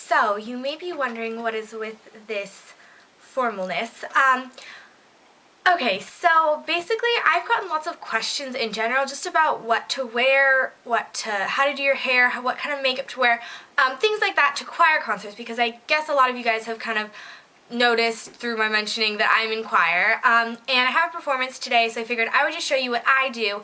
So you may be wondering what is with this formalness. Okay, so basically I've gotten lots of questions in general just about what to wear, how to do your hair, what kind of makeup to wear, things like that to choir concerts, because I guess a lot of you guys have kind of noticed through my mentioning that I'm in choir, and I have a performance today, so I figured I would just show you what I do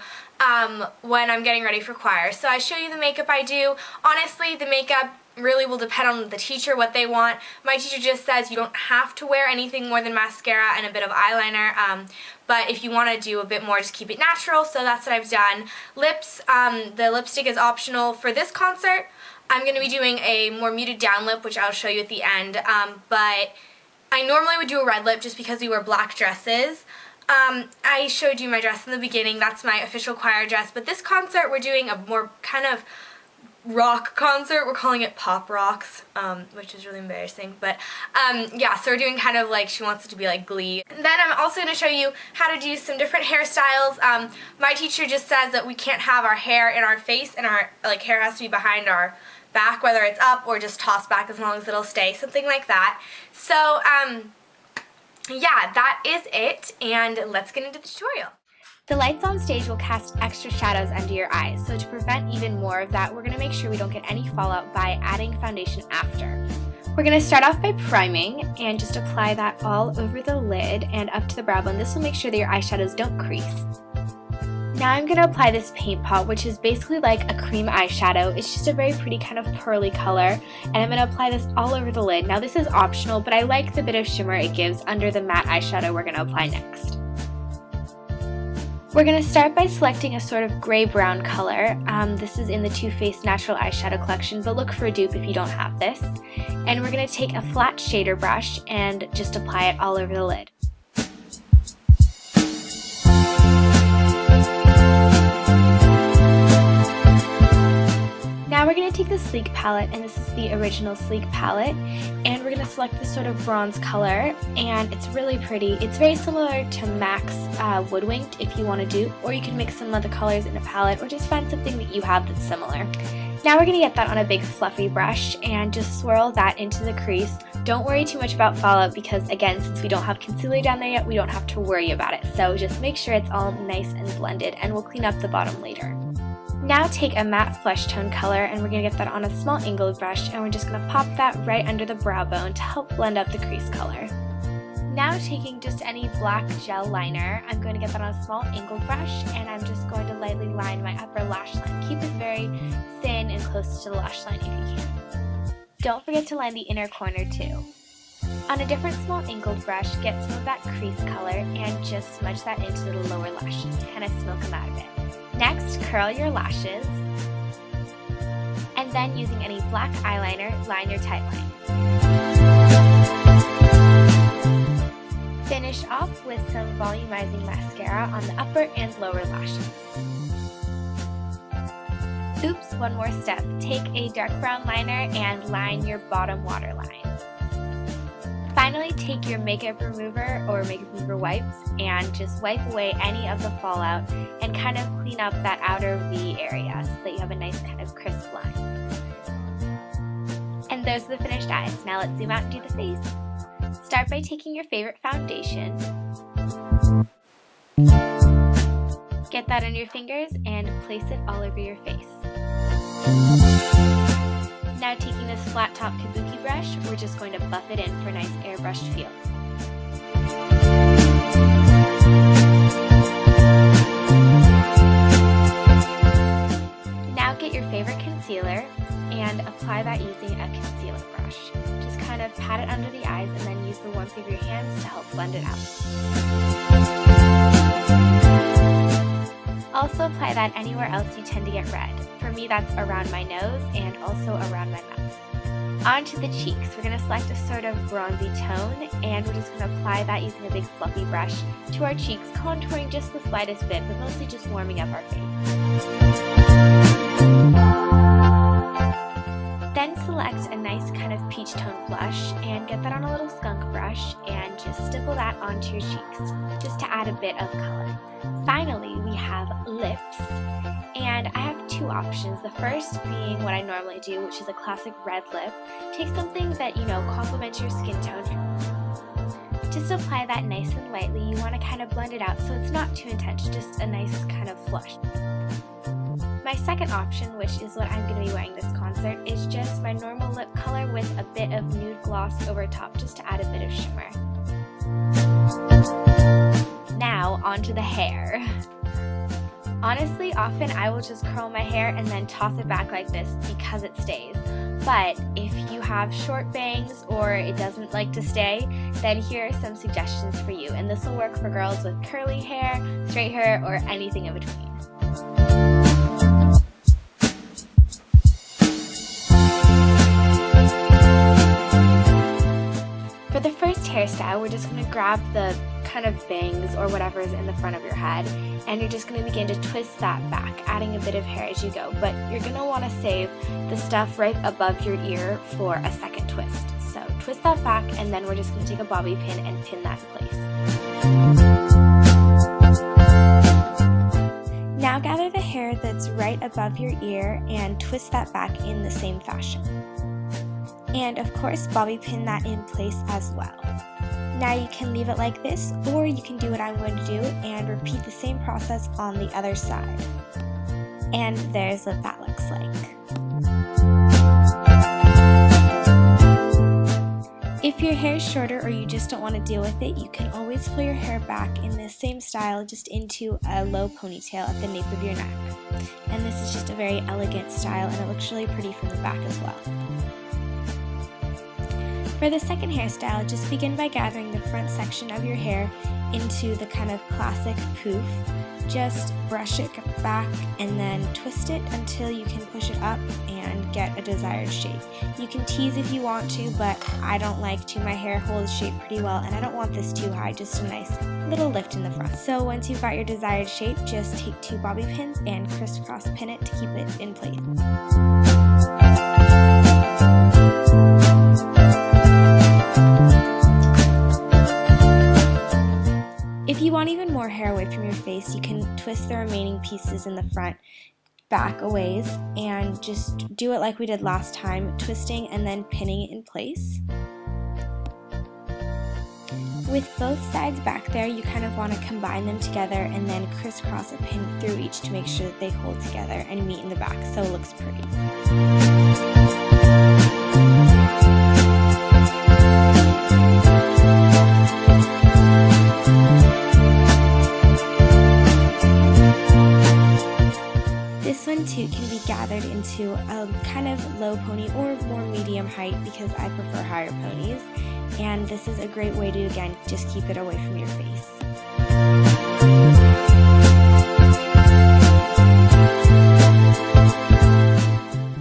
when I'm getting ready for choir. So I show you the makeup I do. Honestly, the makeup really will depend on the teacher, what they want. My teacher just says you don't have to wear anything more than mascara and a bit of eyeliner, but if you want to do a bit more, just keep it natural, so that's what I've done. Lips, the lipstick is optional. For this concert, I'm going to be doing a more muted down lip, which I'll show you at the end, but I normally would do a red lip just because we wear black dresses. I showed you my dress in the beginning. That's my official choir dress, but this concert we're doing a more kind of rock concert. We're calling it Pop Rocks, which is really embarrassing, but yeah, so we're doing kind of like, she wants it to be like Glee. And then I'm also going to show you how to do some different hairstyles. My teacher just says that we can't have our hair in our face, and our hair has to be behind our back, whether it's up or just tossed back, as long as it'll stay, something like that. So yeah, that is it, and let's get into the tutorial. The lights on stage will cast extra shadows under your eyes, so to prevent even more of that, we're going to make sure we don't get any fallout by adding foundation after. We're going to start off by priming and just apply that all over the lid and up to the brow bone. This will make sure that your eyeshadows don't crease. Now I'm going to apply this paint pot, which is basically like a cream eyeshadow. It's just a very pretty kind of pearly color, and I'm going to apply this all over the lid. Now this is optional, but I like the bit of shimmer it gives under the matte eyeshadow we're going to apply next. We're going to start by selecting a sort of gray-brown color. This is in the Faced Natural Eyeshadow collection, but look for a dupe if you don't have this. And we're going to take a flat shader brush and just apply it all over the lid. Now we're going to take the Sleek palette, and this is the original Sleek palette, and we're going to select this sort of bronze color, and it's really pretty. It's very similar to MAC's Woodwinked if you want to do, or you can mix some other colors in a palette, or just find something that you have that's similar. Now we're going to get that on a big fluffy brush and just swirl that into the crease. Don't worry too much about fallout because, again, since we don't have concealer down there yet, we don't have to worry about it. So just make sure it's all nice and blended, and we'll clean up the bottom later. Now take a matte flesh tone color, and we're going to get that on a small angled brush, and we're just going to pop that right under the brow bone to help blend up the crease color. Now taking just any black gel liner, I'm going to get that on a small angled brush, and I'm just going to lightly line my upper lash line. Keep it very thin and close to the lash line if you can. Don't forget to line the inner corner too. On a different small angled brush, get some of that crease color and just smudge that into the lower lashes to kind of smoke them out a bit. Next, curl your lashes, and then using any black eyeliner, line your tight line. Finish off with some volumizing mascara on the upper and lower lashes. Oops, one more step. Take a dark brown liner and line your bottom waterline. Finally, take your makeup remover or makeup remover wipes and just wipe away any of the fallout and kind of clean up that outer V area so that you have a nice kind of crisp line. And those are the finished eyes. Now let's zoom out and do the face. Start by taking your favorite foundation. Get that on your fingers and place it all over your face. Now taking this flat top kabuki brush, we're just going to buff it in for a nice airbrushed feel. Now get your favorite concealer and apply that using a concealer brush. Just kind of pat it under the eyes and then use the warmth of your hands to help blend it out. Also apply that anywhere else you tend to get red. For me, that's around my nose and also around my mouth. Onto the cheeks, we're going to select a sort of bronzy tone, and we're just going to apply that using a big fluffy brush to our cheeks, contouring just the slightest bit, but mostly just warming up our face. Then select a nice kind of peach tone blush and get that on a little skunk brush and just stipple that onto your cheeks just to add a bit of color. Finally, we have lips, and I have two options. The first being what I normally do, which is a classic red lip. Take something that, complements your skin tone. Just apply that nice and lightly. You want to kind of blend it out so it's not too intense, just a nice kind of flush. My second option, which is what I'm going to be wearing this concert, is just my normal lip color with a bit of nude gloss over top just to add a bit of shimmer. Now, onto the hair. Honestly, often I will just curl my hair and then toss it back like this because it stays. But if you have short bangs or it doesn't like to stay, then here are some suggestions for you. And this will work for girls with curly hair, straight hair, or anything in between. For the first hairstyle, we're just going to grab the kind of bangs or whatever is in the front of your head, and you're just going to begin to twist that back, adding a bit of hair as you go. But you're going to want to save the stuff right above your ear for a second twist. So twist that back, and then we're just going to take a bobby pin and pin that in place. Now gather the hair that's right above your ear and twist that back in the same fashion. And of course, bobby pin that in place as well. Now you can leave it like this, or you can do what I'm going to do and repeat the same process on the other side. And there's what that looks like. If your hair is shorter or you just don't want to deal with it, you can always pull your hair back in the same style just into a low ponytail at the nape of your neck. And this is just a very elegant style, and it looks really pretty from the back as well. For the second hairstyle, just begin by gathering the front section of your hair into the kind of classic poof. Just brush it back and then twist it until you can push it up and get a desired shape. You can tease if you want to, but I don't like to. My hair holds shape pretty well, and I don't want this too high, just a nice little lift in the front. So once you've got your desired shape, just take two bobby pins and crisscross pin it to keep it in place. If you want even more hair away from your face, you can twist the remaining pieces in the front back a ways and just do it like we did last time, twisting and then pinning it in place. With both sides back there, you kind of want to combine them together and then crisscross a pin through each to make sure that they hold together and meet in the back so it looks pretty. This one too can be gathered into a kind of low pony or more medium height because I prefer higher ponies, and this is a great way to, again, just keep it away from your face.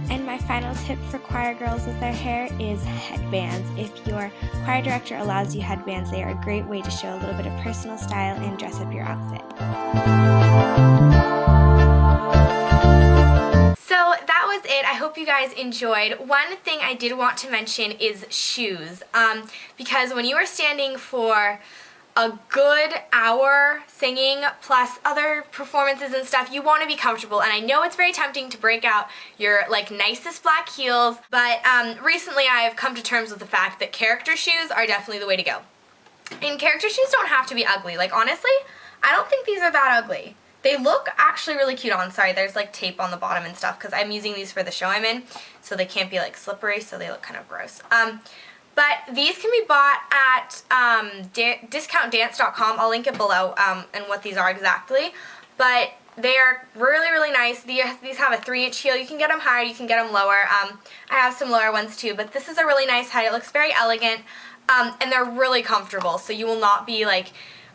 And my final tip for choir girls with their hair is headbands. If your choir director allows you headbands, they are a great way to show a little bit of personal style and dress up your outfit. So that was it. I hope you guys enjoyed. One thing I did want to mention is shoes, because when you are standing for a good hour singing plus other performances and stuff, you want to be comfortable, and I know it's very tempting to break out your nicest black heels, but recently I have come to terms with the fact that character shoes are definitely the way to go. And character shoes don't have to be ugly. Honestly, I don't think these are that ugly. They look actually really cute on. Sorry, there's tape on the bottom and stuff because I'm using these for the show I'm in, so they can't be slippery, so they look kind of gross. But these can be bought at discountdance.com. I'll link it below and what these are exactly. But they are really, really nice. These have a 3-inch heel. You can get them higher, you can get them lower. I have some lower ones too, but this is a really nice height. It looks very elegant, and they're really comfortable, so you will not be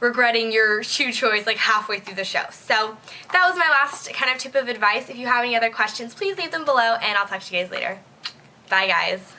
regretting your shoe choice halfway through the show. So that was my last kind of tip of advice. If you have any other questions, please leave them below, and I'll talk to you guys later. Bye, guys.